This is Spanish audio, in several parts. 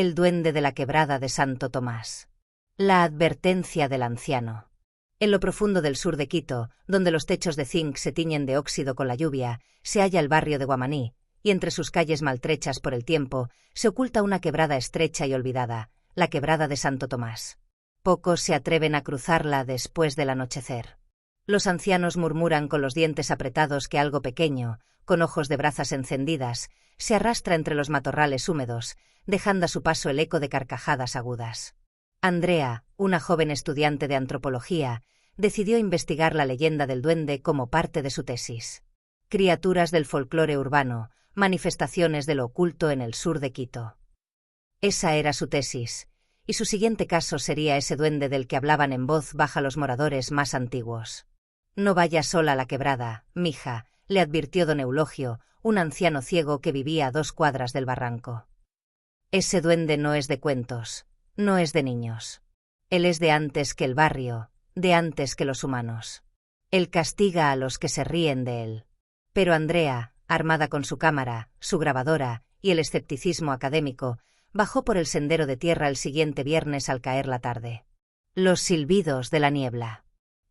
El duende de la quebrada de Santo Tomás. La advertencia del anciano. En lo profundo del sur de Quito, donde los techos de zinc se tiñen de óxido con la lluvia, se halla el barrio de Guamaní, y entre sus calles maltrechas por el tiempo, se oculta una quebrada estrecha y olvidada, la quebrada de Santo Tomás. Pocos se atreven a cruzarla después del anochecer. Los ancianos murmuran con los dientes apretados que algo pequeño, con ojos de brasas encendidas, se arrastra entre los matorrales húmedos, dejando a su paso el eco de carcajadas agudas. Andrea, una joven estudiante de antropología, decidió investigar la leyenda del duende como parte de su tesis. Criaturas del folclore urbano, manifestaciones de lo oculto en el sur de Quito. Esa era su tesis, y su siguiente caso sería ese duende del que hablaban en voz baja los moradores más antiguos. «No vayas sola a la quebrada, mija», le advirtió don Eulogio, un anciano ciego que vivía a 2 cuadras del barranco. «Ese duende no es de cuentos, no es de niños. Él es de antes que el barrio, de antes que los humanos. Él castiga a los que se ríen de él». Pero Andrea, armada con su cámara, su grabadora y el escepticismo académico, bajó por el sendero de tierra el siguiente viernes al caer la tarde. Los silbidos de la niebla.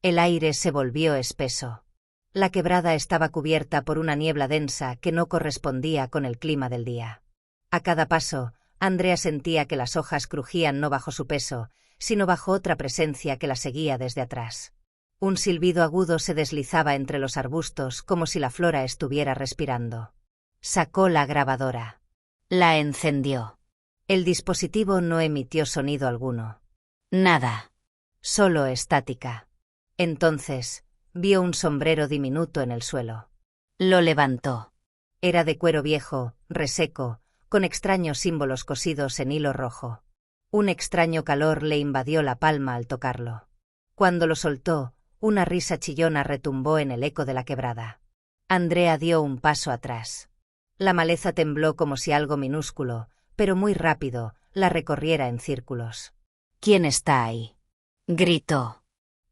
El aire se volvió espeso. La quebrada estaba cubierta por una niebla densa que no correspondía con el clima del día. A cada paso, Andrea sentía que las hojas crujían no bajo su peso, sino bajo otra presencia que la seguía desde atrás. Un silbido agudo se deslizaba entre los arbustos como si la flora estuviera respirando. Sacó la grabadora. La encendió. El dispositivo no emitió sonido alguno. Nada. Solo estática. Entonces, vio un sombrero diminuto en el suelo. Lo levantó. Era de cuero viejo, reseco, con extraños símbolos cosidos en hilo rojo. Un extraño calor le invadió la palma al tocarlo. Cuando lo soltó, una risa chillona retumbó en el eco de la quebrada. Andrea dio un paso atrás. La maleza tembló como si algo minúsculo, pero muy rápido, la recorriera en círculos. «¿Quién está ahí?», gritó.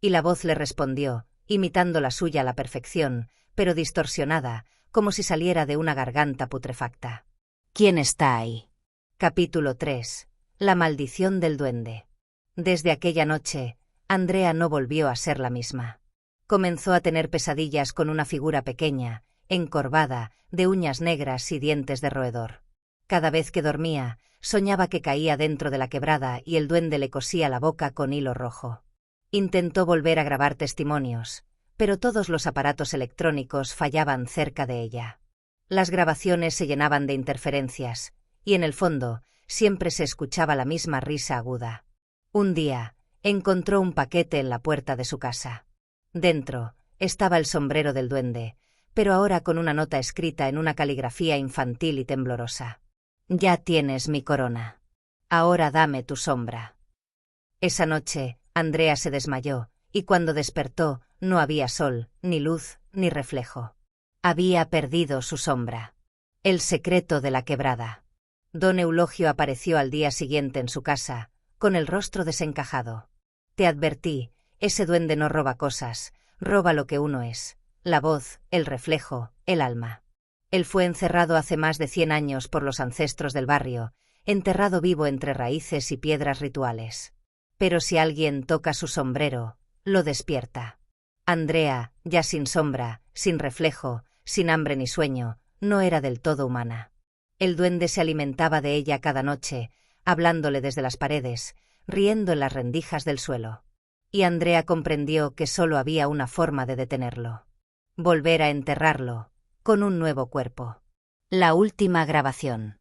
Y la voz le respondió, imitando la suya a la perfección, pero distorsionada, como si saliera de una garganta putrefacta. «¿Quién está ahí?». Capítulo 3. La maldición del duende. Desde aquella noche, Andrea no volvió a ser la misma. Comenzó a tener pesadillas con una figura pequeña, encorvada, de uñas negras y dientes de roedor. Cada vez que dormía, soñaba que caía dentro de la quebrada y el duende le cosía la boca con hilo rojo. Intentó volver a grabar testimonios, pero todos los aparatos electrónicos fallaban cerca de ella. Las grabaciones se llenaban de interferencias, y en el fondo, siempre se escuchaba la misma risa aguda. Un día, encontró un paquete en la puerta de su casa. Dentro, estaba el sombrero del duende, pero ahora con una nota escrita en una caligrafía infantil y temblorosa. «Ya tienes mi corona. Ahora dame tu sombra». Esa noche, Andrea se desmayó, y cuando despertó, no había sol, ni luz, ni reflejo. Había perdido su sombra. El secreto de la quebrada. Don Eulogio apareció al día siguiente en su casa, con el rostro desencajado. «Te advertí, ese duende no roba cosas, roba lo que uno es, la voz, el reflejo, el alma». Él fue encerrado hace más de 100 años por los ancestros del barrio, enterrado vivo entre raíces y piedras rituales. Pero si alguien toca su sombrero, lo despierta. Andrea, ya sin sombra, sin reflejo, sin hambre ni sueño, no era del todo humana. El duende se alimentaba de ella cada noche, hablándole desde las paredes, riendo en las rendijas del suelo. Y Andrea comprendió que solo había una forma de detenerlo. Volver a enterrarlo, con un nuevo cuerpo. La última grabación.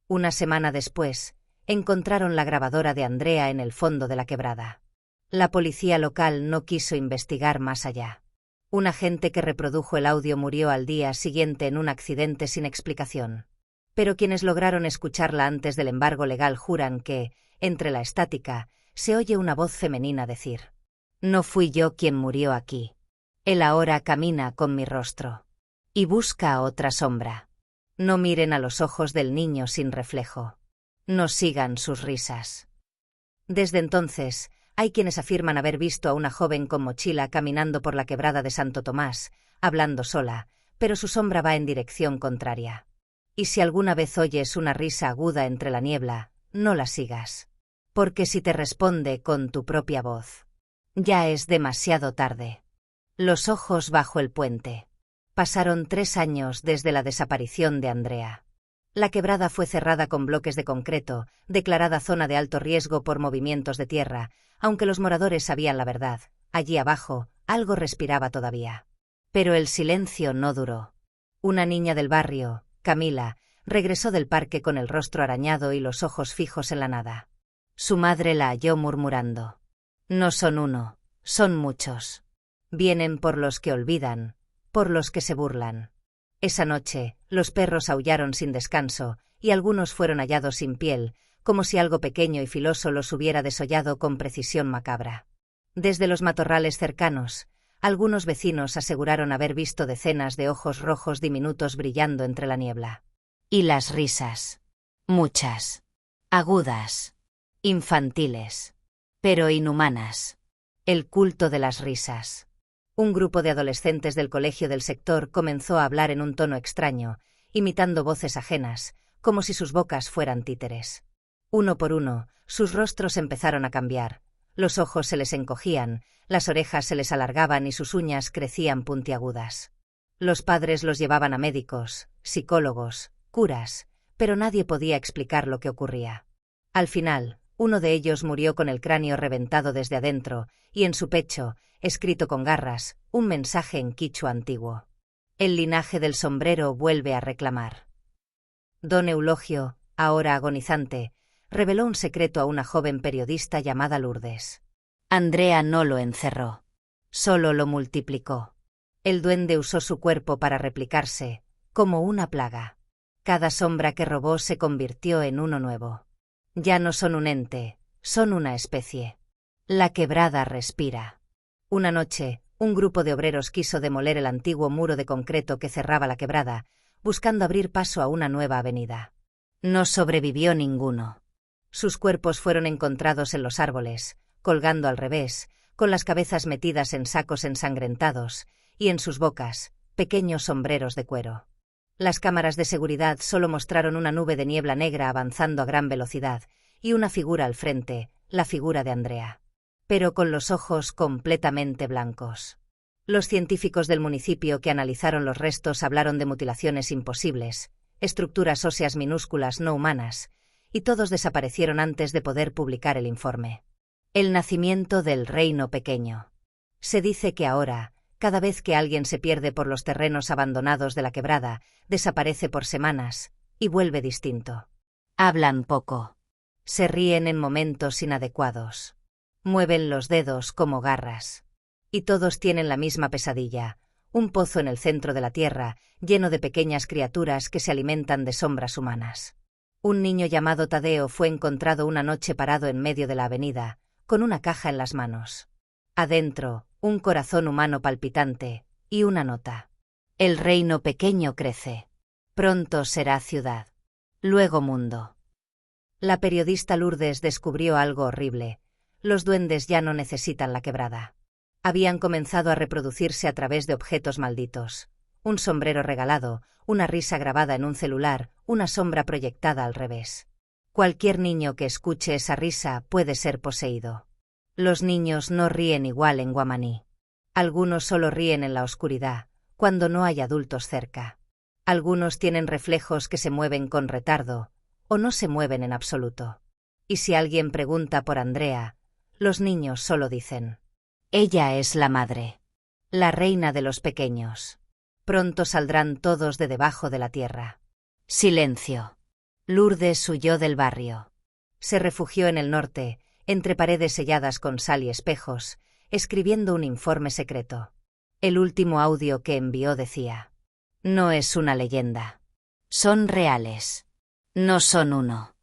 Una semana después, encontraron la grabadora de Andrea en el fondo de la quebrada. La policía local no quiso investigar más allá. Un agente que reprodujo el audio murió al día siguiente en un accidente sin explicación. Pero quienes lograron escucharla antes del embargo legal juran que, entre la estática, se oye una voz femenina decir: «No fui yo quien murió aquí. Él ahora camina con mi rostro. Y busca otra sombra. No miren a los ojos del niño sin reflejo. No sigan sus risas». Desde entonces, hay quienes afirman haber visto a una joven con mochila caminando por la quebrada de Santo Tomás, hablando sola, pero su sombra va en dirección contraria. Y si alguna vez oyes una risa aguda entre la niebla, no la sigas. Porque si te responde con tu propia voz, ya es demasiado tarde. Los ojos bajo el puente. Pasaron 3 años desde la desaparición de Andrea. La quebrada fue cerrada con bloques de concreto, declarada zona de alto riesgo por movimientos de tierra, aunque los moradores sabían la verdad. Allí abajo, algo respiraba todavía. Pero el silencio no duró. Una niña del barrio, Camila, regresó del parque con el rostro arañado y los ojos fijos en la nada. Su madre la halló murmurando. No son uno, son muchos. Vienen por los que olvidan, por los que se burlan. Esa noche, los perros aullaron sin descanso, y algunos fueron hallados sin piel, como si algo pequeño y filoso los hubiera desollado con precisión macabra. Desde los matorrales cercanos, algunos vecinos aseguraron haber visto decenas de ojos rojos diminutos brillando entre la niebla. Y las risas. Muchas. Agudas. Infantiles. Pero inhumanas. El culto de las risas. Un grupo de adolescentes del colegio del sector comenzó a hablar en un tono extraño, imitando voces ajenas, como si sus bocas fueran títeres. Uno por uno, sus rostros empezaron a cambiar. Los ojos se les encogían, las orejas se les alargaban y sus uñas crecían puntiagudas. Los padres los llevaban a médicos, psicólogos, curas, pero nadie podía explicar lo que ocurría. Al final, uno de ellos murió con el cráneo reventado desde adentro, y en su pecho, escrito con garras, un mensaje en quichua antiguo. El linaje del sombrero vuelve a reclamar. Don Eulogio, ahora agonizante, reveló un secreto a una joven periodista llamada Lourdes. Andrea no lo encerró. Solo lo multiplicó. El duende usó su cuerpo para replicarse, como una plaga. Cada sombra que robó se convirtió en uno nuevo. Ya no son un ente, son una especie. La quebrada respira. Una noche, un grupo de obreros quiso demoler el antiguo muro de concreto que cerraba la quebrada, buscando abrir paso a una nueva avenida. No sobrevivió ninguno. Sus cuerpos fueron encontrados en los árboles, colgando al revés, con las cabezas metidas en sacos ensangrentados, y en sus bocas, pequeños sombreros de cuero. Las cámaras de seguridad solo mostraron una nube de niebla negra avanzando a gran velocidad, y una figura al frente, la figura de Andrea. Pero con los ojos completamente blancos. Los científicos del municipio que analizaron los restos hablaron de mutilaciones imposibles, estructuras óseas minúsculas no humanas, y todos desaparecieron antes de poder publicar el informe. El nacimiento del reino pequeño. Se dice que ahora, cada vez que alguien se pierde por los terrenos abandonados de la quebrada, desaparece por semanas, y vuelve distinto. Hablan poco. Se ríen en momentos inadecuados. Mueven los dedos como garras. Y todos tienen la misma pesadilla, un pozo en el centro de la tierra, lleno de pequeñas criaturas que se alimentan de sombras humanas. Un niño llamado Tadeo fue encontrado una noche parado en medio de la avenida, con una caja en las manos. Adentro, un corazón humano palpitante, y una nota. El reino pequeño crece. Pronto será ciudad. Luego mundo. La periodista Lourdes descubrió algo horrible. Los duendes ya no necesitan la quebrada. Habían comenzado a reproducirse a través de objetos malditos. Un sombrero regalado, una risa grabada en un celular, una sombra proyectada al revés. Cualquier niño que escuche esa risa puede ser poseído. Los niños no ríen igual en Guamaní. Algunos solo ríen en la oscuridad, cuando no hay adultos cerca. Algunos tienen reflejos que se mueven con retardo, o no se mueven en absoluto. Y si alguien pregunta por Andrea, los niños solo dicen: ella es la madre, la reina de los pequeños. Pronto saldrán todos de debajo de la tierra. Silencio. Lourdes huyó del barrio. Se refugió en el norte, entre paredes selladas con sal y espejos, escribiendo un informe secreto. El último audio que envió decía: no es una leyenda. Son reales. No son uno.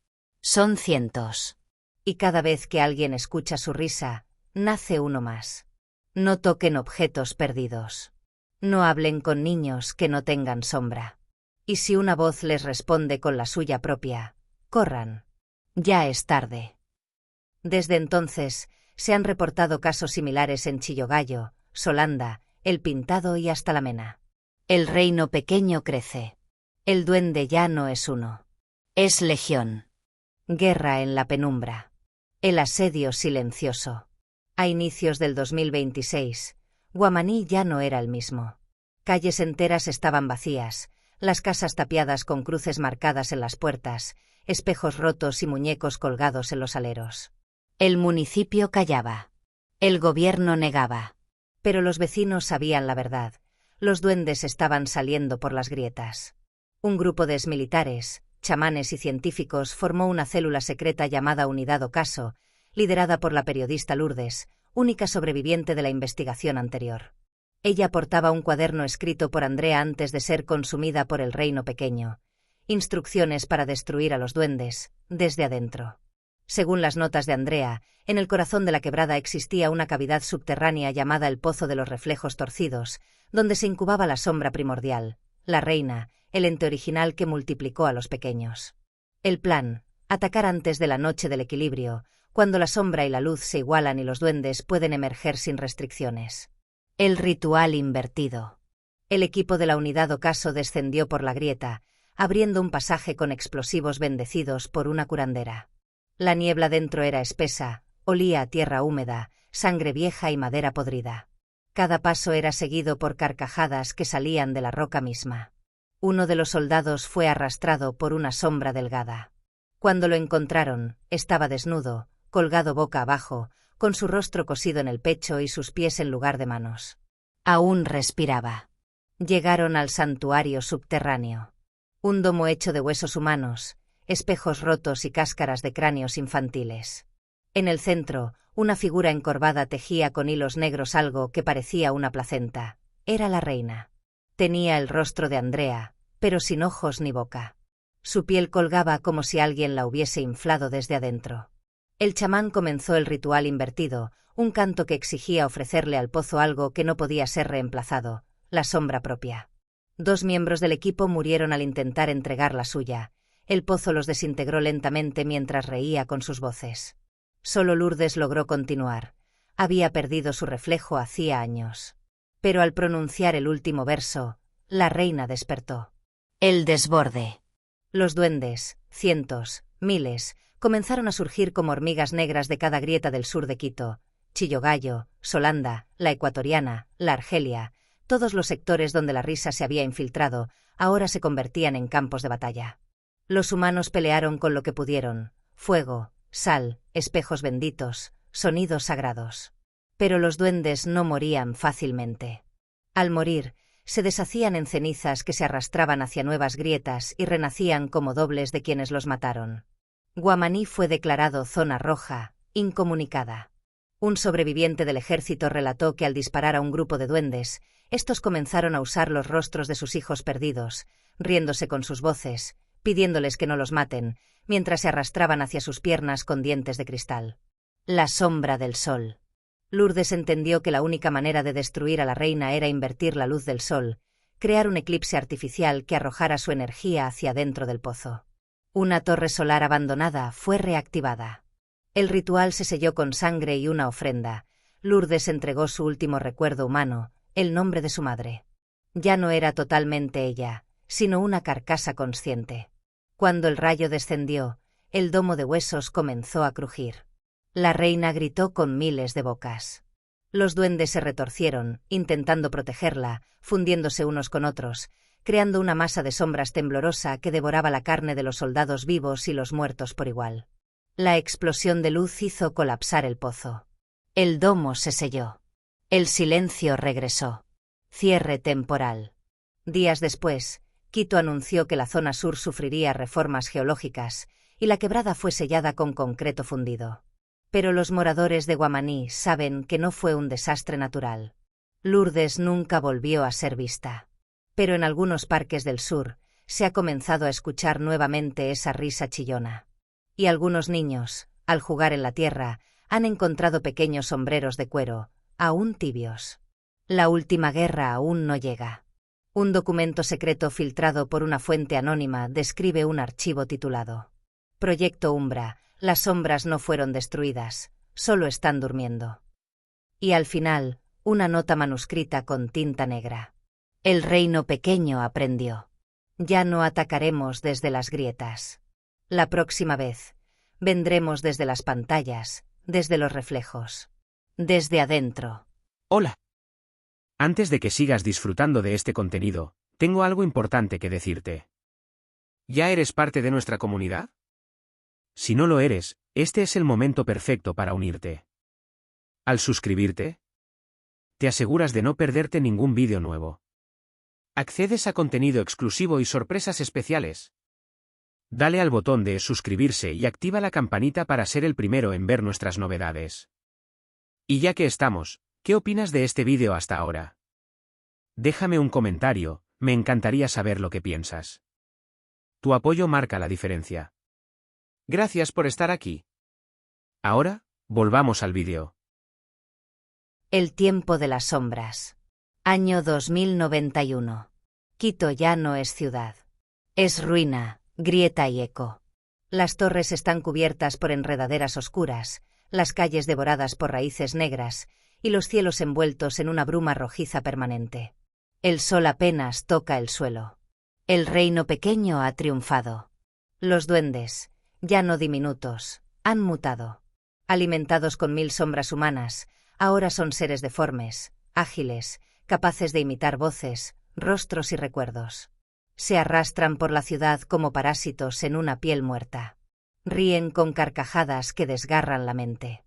Son cientos. Y cada vez que alguien escucha su risa, nace uno más. No toquen objetos perdidos. No hablen con niños que no tengan sombra. Y si una voz les responde con la suya propia, corran. Ya es tarde. Desde entonces, se han reportado casos similares en Chillogallo, Solanda, El Pintado y hasta La Mena. El reino pequeño crece. El duende ya no es uno. Es legión. Guerra en la penumbra. El asedio silencioso. A inicios del 2026, Guamaní ya no era el mismo. Calles enteras estaban vacías, las casas tapiadas con cruces marcadas en las puertas, espejos rotos y muñecos colgados en los aleros. El municipio callaba. El gobierno negaba. Pero los vecinos sabían la verdad. Los duendes estaban saliendo por las grietas. Un grupo de exmilitares, chamanes y científicos formó una célula secreta llamada Unidad Ocaso, liderada por la periodista Lourdes, única sobreviviente de la investigación anterior. Ella portaba un cuaderno escrito por Andrea antes de ser consumida por el Reino Pequeño. Instrucciones para destruir a los duendes, desde adentro. Según las notas de Andrea, en el corazón de la quebrada existía una cavidad subterránea llamada el Pozo de los Reflejos Torcidos, donde se incubaba la sombra primordial, la reina, el ente original que multiplicó a los pequeños. El plan: atacar antes de la noche del equilibrio, cuando la sombra y la luz se igualan y los duendes pueden emerger sin restricciones. El ritual invertido. El equipo de la Unidad Ocaso descendió por la grieta, abriendo un pasaje con explosivos bendecidos por una curandera. La niebla dentro era espesa, olía a tierra húmeda, sangre vieja y madera podrida. Cada paso era seguido por carcajadas que salían de la roca misma. Uno de los soldados fue arrastrado por una sombra delgada. Cuando lo encontraron, estaba desnudo, colgado boca abajo, con su rostro cosido en el pecho y sus pies en lugar de manos. Aún respiraba. Llegaron al santuario subterráneo. Un domo hecho de huesos humanos, espejos rotos y cáscaras de cráneos infantiles. En el centro, una figura encorvada tejía con hilos negros algo que parecía una placenta. Era la reina. Tenía el rostro de Andrea, pero sin ojos ni boca. Su piel colgaba como si alguien la hubiese inflado desde adentro. El chamán comenzó el ritual invertido, un canto que exigía ofrecerle al pozo algo que no podía ser reemplazado, la sombra propia. 2 miembros del equipo murieron al intentar entregar la suya. El pozo los desintegró lentamente mientras reía con sus voces. Solo Lourdes logró continuar. Había perdido su reflejo hacía años. Pero al pronunciar el último verso, la reina despertó. El desborde. Los duendes, cientos, miles, comenzaron a surgir como hormigas negras de cada grieta del sur de Quito, Chillogallo, Solanda, la Ecuatoriana, la Argelia, todos los sectores donde la risa se había infiltrado, ahora se convertían en campos de batalla. Los humanos pelearon con lo que pudieron: fuego, sal, espejos benditos, sonidos sagrados. Pero los duendes no morían fácilmente. Al morir, se deshacían en cenizas que se arrastraban hacia nuevas grietas y renacían como dobles de quienes los mataron. Guamaní fue declarado zona roja, incomunicada. Un sobreviviente del ejército relató que al disparar a un grupo de duendes, estos comenzaron a usar los rostros de sus hijos perdidos, riéndose con sus voces, pidiéndoles que no los maten, mientras se arrastraban hacia sus piernas con dientes de cristal. La sombra del sol. Lourdes entendió que la única manera de destruir a la reina era invertir la luz del sol, crear un eclipse artificial que arrojara su energía hacia dentro del pozo. Una torre solar abandonada fue reactivada. El ritual se selló con sangre y una ofrenda. Lourdes entregó su último recuerdo humano, el nombre de su madre. Ya no era totalmente ella, sino una carcasa consciente. Cuando el rayo descendió, el domo de huesos comenzó a crujir. La reina gritó con miles de bocas. Los duendes se retorcieron, intentando protegerla, fundiéndose unos con otros, creando una masa de sombras temblorosa que devoraba la carne de los soldados vivos y los muertos por igual. La explosión de luz hizo colapsar el pozo. El domo se selló. El silencio regresó. Cierre temporal. Días después, Quito anunció que la zona sur sufriría reformas geológicas, y la quebrada fue sellada con concreto fundido. Pero los moradores de Guamaní saben que no fue un desastre natural. Lourdes nunca volvió a ser vista. Pero en algunos parques del sur, se ha comenzado a escuchar nuevamente esa risa chillona. Y algunos niños, al jugar en la tierra, han encontrado pequeños sombreros de cuero, aún tibios. La última guerra aún no llega. Un documento secreto filtrado por una fuente anónima describe un archivo titulado Proyecto Umbra. Las sombras no fueron destruidas, solo están durmiendo. Y al final, una nota manuscrita con tinta negra. El reino pequeño aprendió. Ya no atacaremos desde las grietas. La próxima vez, Vendremos desde las pantallas, desde los reflejos. Desde adentro. Hola. Antes de que sigas disfrutando de este contenido, tengo algo importante que decirte. ¿Ya eres parte de nuestra comunidad? Si no lo eres, este es el momento perfecto para unirte. Al suscribirte, te aseguras de no perderte ningún vídeo nuevo. Accedes a contenido exclusivo y sorpresas especiales. Dale al botón de suscribirse y activa la campanita para ser el primero en ver nuestras novedades. Y ya que estamos, ¿qué opinas de este vídeo hasta ahora? Déjame un comentario, me encantaría saber lo que piensas. Tu apoyo marca la diferencia. Gracias por estar aquí. Ahora, volvamos al vídeo. El tiempo de las sombras. Año 2091. Quito ya no es ciudad. Es ruina, grieta y eco. Las torres están cubiertas por enredaderas oscuras, las calles devoradas por raíces negras, y los cielos envueltos en una bruma rojiza permanente. El sol apenas toca el suelo. El reino pequeño ha triunfado. Los duendes, ya no diminutos, han mutado. Alimentados con 1000 sombras humanas, ahora son seres deformes, ágiles, capaces de imitar voces, rostros y recuerdos. Se arrastran por la ciudad como parásitos en una piel muerta. Ríen con carcajadas que desgarran la mente.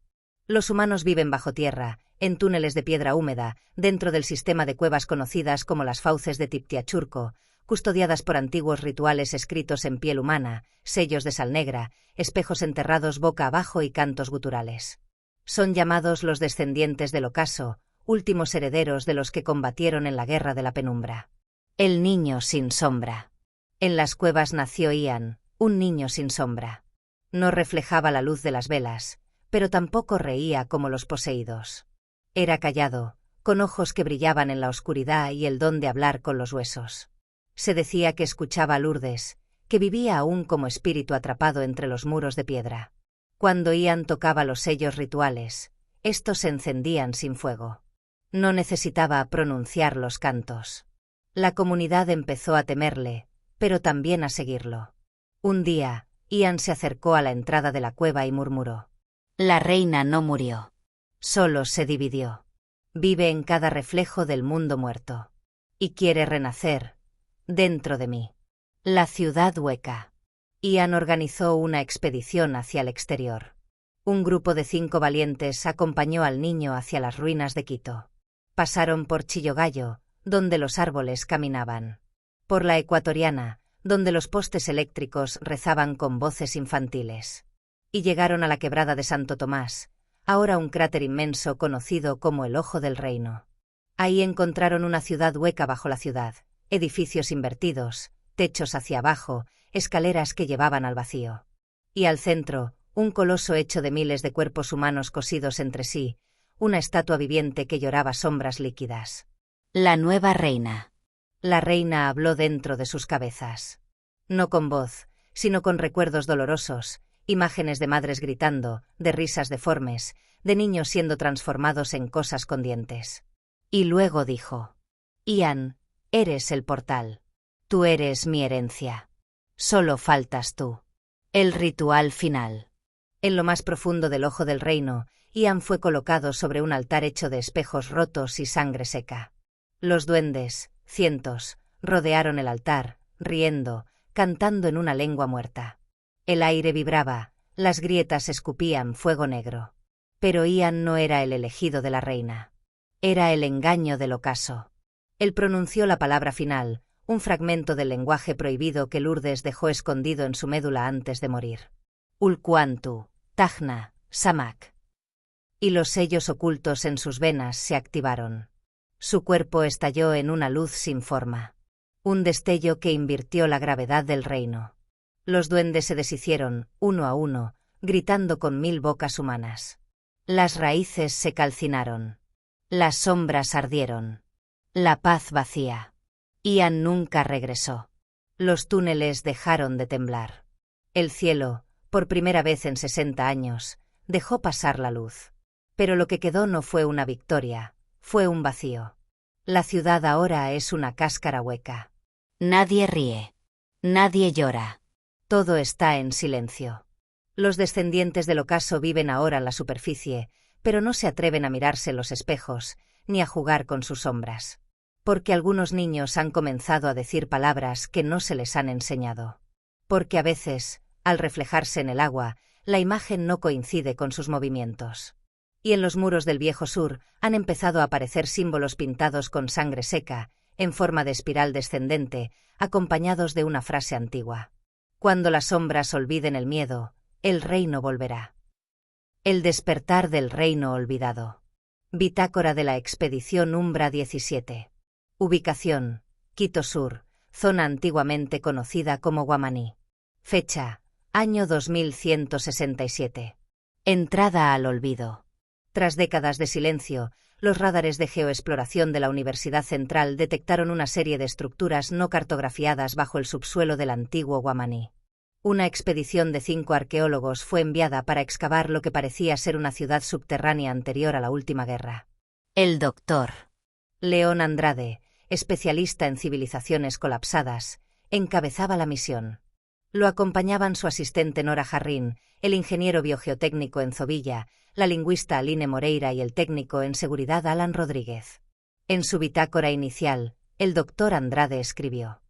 Los humanos viven bajo tierra, en túneles de piedra húmeda, dentro del sistema de cuevas conocidas como las fauces de Tiptiachurco, custodiadas por antiguos rituales escritos en piel humana, sellos de sal negra, espejos enterrados boca abajo y cantos guturales. Son llamados los descendientes del ocaso, últimos herederos de los que combatieron en la Guerra de la Penumbra. El niño sin sombra. En las cuevas nació Ian, un niño sin sombra. No reflejaba la luz de las velas, pero tampoco reía como los poseídos. Era callado, con ojos que brillaban en la oscuridad y el don de hablar con los huesos. Se decía que escuchaba a Lourdes, que vivía aún como espíritu atrapado entre los muros de piedra. Cuando Ian tocaba los sellos rituales, estos se encendían sin fuego. No necesitaba pronunciar los cantos. La comunidad empezó a temerle, pero también a seguirlo. Un día, Ian se acercó a la entrada de la cueva y murmuró: «La reina no murió. Solo se dividió. Vive en cada reflejo del mundo muerto. Y quiere renacer, dentro de mí». La ciudad hueca. Ian organizó una expedición hacia el exterior. Un grupo de 5 valientes acompañó al niño hacia las ruinas de Quito. Pasaron por Chillogallo, donde los árboles caminaban. Por la Ecuatoriana, donde los postes eléctricos rezaban con voces infantiles. Y llegaron a la quebrada de Santo Tomás, ahora un cráter inmenso conocido como el Ojo del Reino. Ahí encontraron una ciudad hueca bajo la ciudad, edificios invertidos, techos hacia abajo, escaleras que llevaban al vacío. Y al centro, un coloso hecho de miles de cuerpos humanos cosidos entre sí, una estatua viviente que lloraba sombras líquidas. La nueva reina. La reina habló dentro de sus cabezas. No con voz, sino con recuerdos dolorosos, imágenes de madres gritando, de risas deformes, de niños siendo transformados en cosas con dientes. Y luego dijo: «Ian, eres el portal. Tú eres mi herencia. Solo faltas tú». El ritual final. En lo más profundo del Ojo del Reino, Ian fue colocado sobre un altar hecho de espejos rotos y sangre seca. Los duendes, cientos, rodearon el altar, riendo, cantando en una lengua muerta. El aire vibraba, las grietas escupían fuego negro. Pero Ian no era el elegido de la reina. Era el engaño del ocaso. Él pronunció la palabra final, un fragmento del lenguaje prohibido que Lourdes dejó escondido en su médula antes de morir. Ulcuantu, Tacna, Samak. Y los sellos ocultos en sus venas se activaron. Su cuerpo estalló en una luz sin forma. Un destello que invirtió la gravedad del reino. Los duendes se deshicieron, uno a uno, gritando con 1000 bocas humanas. Las raíces se calcinaron. Las sombras ardieron. La paz vacía. Ian nunca regresó. Los túneles dejaron de temblar. El cielo, por primera vez en 60 años, dejó pasar la luz. Pero lo que quedó no fue una victoria, fue un vacío. La ciudad ahora es una cáscara hueca. Nadie ríe. Nadie llora. Todo está en silencio. Los descendientes del ocaso viven ahora en la superficie, pero no se atreven a mirarse en los espejos, ni a jugar con sus sombras. Porque algunos niños han comenzado a decir palabras que no se les han enseñado. Porque a veces, al reflejarse en el agua, la imagen no coincide con sus movimientos. Y en los muros del viejo sur han empezado a aparecer símbolos pintados con sangre seca, en forma de espiral descendente, acompañados de una frase antigua. Cuando las sombras olviden el miedo, el reino volverá. El despertar del reino olvidado. Bitácora de la expedición Umbra 17. Ubicación: Quito Sur, zona antiguamente conocida como Guamaní. Fecha: año 2167. Entrada al olvido. Tras décadas de silencio, los radares de geoexploración de la Universidad Central detectaron una serie de estructuras no cartografiadas bajo el subsuelo del antiguo Guamaní. Una expedición de 5 arqueólogos fue enviada para excavar lo que parecía ser una ciudad subterránea anterior a la última guerra. El doctor León Andrade, especialista en civilizaciones colapsadas, encabezaba la misión. Lo acompañaban su asistente Nora Jarrín, el ingeniero biogeotécnico Enzo Villa, la lingüista Aline Moreira y el técnico en seguridad Alan Rodríguez. En su bitácora inicial, el doctor Andrade escribió: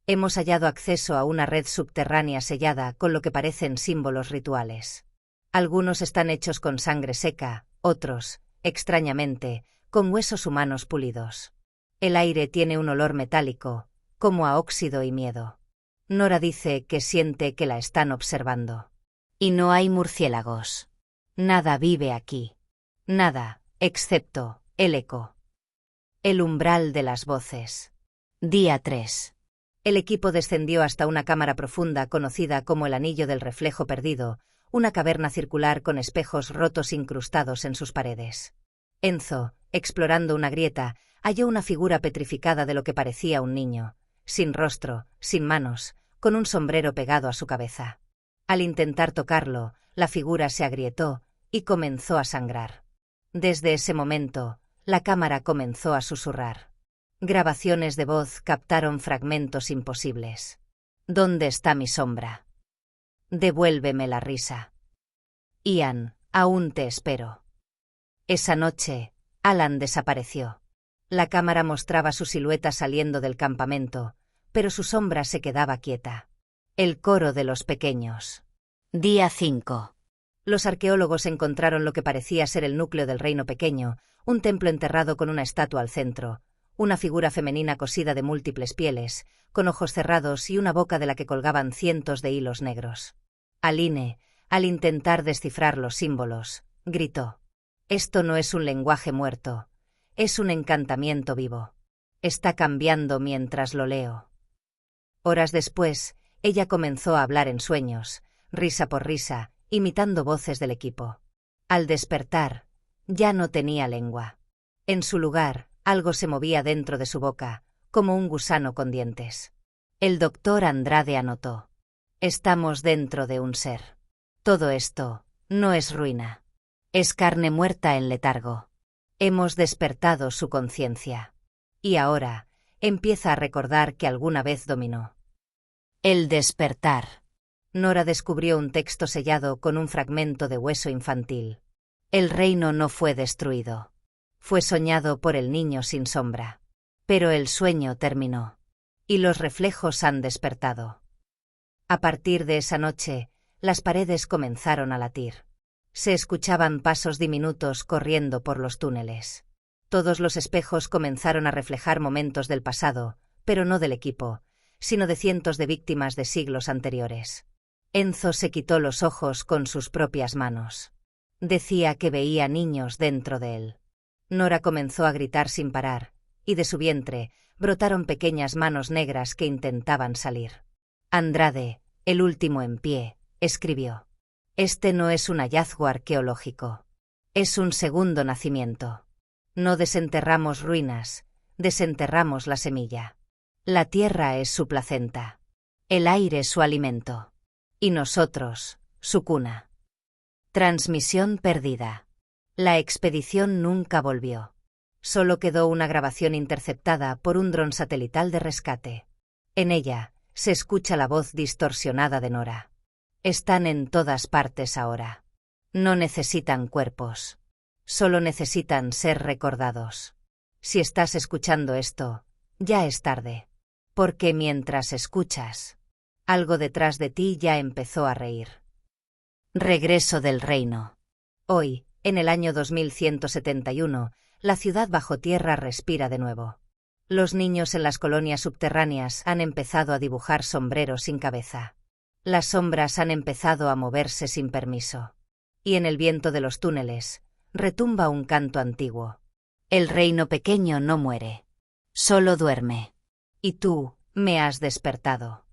«Hemos hallado acceso a una red subterránea sellada con lo que parecen símbolos rituales. Algunos están hechos con sangre seca, otros, extrañamente, con huesos humanos pulidos. El aire tiene un olor metálico, como a óxido y miedo. Nora dice que siente que la están observando. Y no hay murciélagos. Nada vive aquí. Nada, excepto el eco». El umbral de las voces. Día 3. El equipo descendió hasta una cámara profunda conocida como el Anillo del Reflejo Perdido, una caverna circular con espejos rotos incrustados en sus paredes. Enzo, explorando una grieta, halló una figura petrificada de lo que parecía un niño, sin rostro, sin manos, con un sombrero pegado a su cabeza. Al intentar tocarlo, la figura se agrietó y comenzó a sangrar. Desde ese momento, la cámara comenzó a susurrar. Grabaciones de voz captaron fragmentos imposibles. ¿Dónde está mi sombra? Devuélveme la risa. Ian, aún te espero. Esa noche, Alan desapareció. La cámara mostraba su silueta saliendo del campamento, pero su sombra se quedaba quieta. El coro de los pequeños. Día 5. Los arqueólogos encontraron lo que parecía ser el núcleo del reino pequeño, un templo enterrado con una estatua al centro, una figura femenina cosida de múltiples pieles, con ojos cerrados y una boca de la que colgaban cientos de hilos negros. Aline, al intentar descifrar los símbolos, gritó: «Esto no es un lenguaje muerto, es un encantamiento vivo. Está cambiando mientras lo leo». Horas después, ella comenzó a hablar en sueños, risa por risa, imitando voces del equipo. Al despertar, ya no tenía lengua. En su lugar, algo se movía dentro de su boca, como un gusano con dientes. El doctor Andrade anotó: «Estamos dentro de un ser. Todo esto no es ruina. Es carne muerta en letargo. Hemos despertado su conciencia. Y ahora, empieza a recordar que alguna vez dominó». El despertar. Nora descubrió un texto sellado con un fragmento de hueso infantil. El reino no fue destruido. Fue soñado por el niño sin sombra. Pero el sueño terminó. Y los reflejos han despertado. A partir de esa noche, las paredes comenzaron a latir. Se escuchaban pasos diminutos corriendo por los túneles. Todos los espejos comenzaron a reflejar momentos del pasado, pero no del equipo, sino de cientos de víctimas de siglos anteriores. Enzo se quitó los ojos con sus propias manos. Decía que veía niños dentro de él. Nora comenzó a gritar sin parar, y de su vientre brotaron pequeñas manos negras que intentaban salir. Andrade, el último en pie, escribió: «Este no es un hallazgo arqueológico. Es un segundo nacimiento. No desenterramos ruinas, desenterramos la semilla. La tierra es su placenta. El aire su alimento. Y nosotros, su cuna». Transmisión perdida. La expedición nunca volvió. Solo quedó una grabación interceptada por un dron satelital de rescate. En ella, se escucha la voz distorsionada de Nora. Están en todas partes ahora. No necesitan cuerpos. Solo necesitan ser recordados. Si estás escuchando esto, ya es tarde. Porque mientras escuchas, algo detrás de ti ya empezó a reír. Regreso del reino. Hoy, en el año 2171, la ciudad bajo tierra respira de nuevo. Los niños en las colonias subterráneas han empezado a dibujar sombreros sin cabeza. Las sombras han empezado a moverse sin permiso. Y en el viento de los túneles, retumba un canto antiguo. El reino pequeño no muere. Solo duerme. Y tú, me has despertado.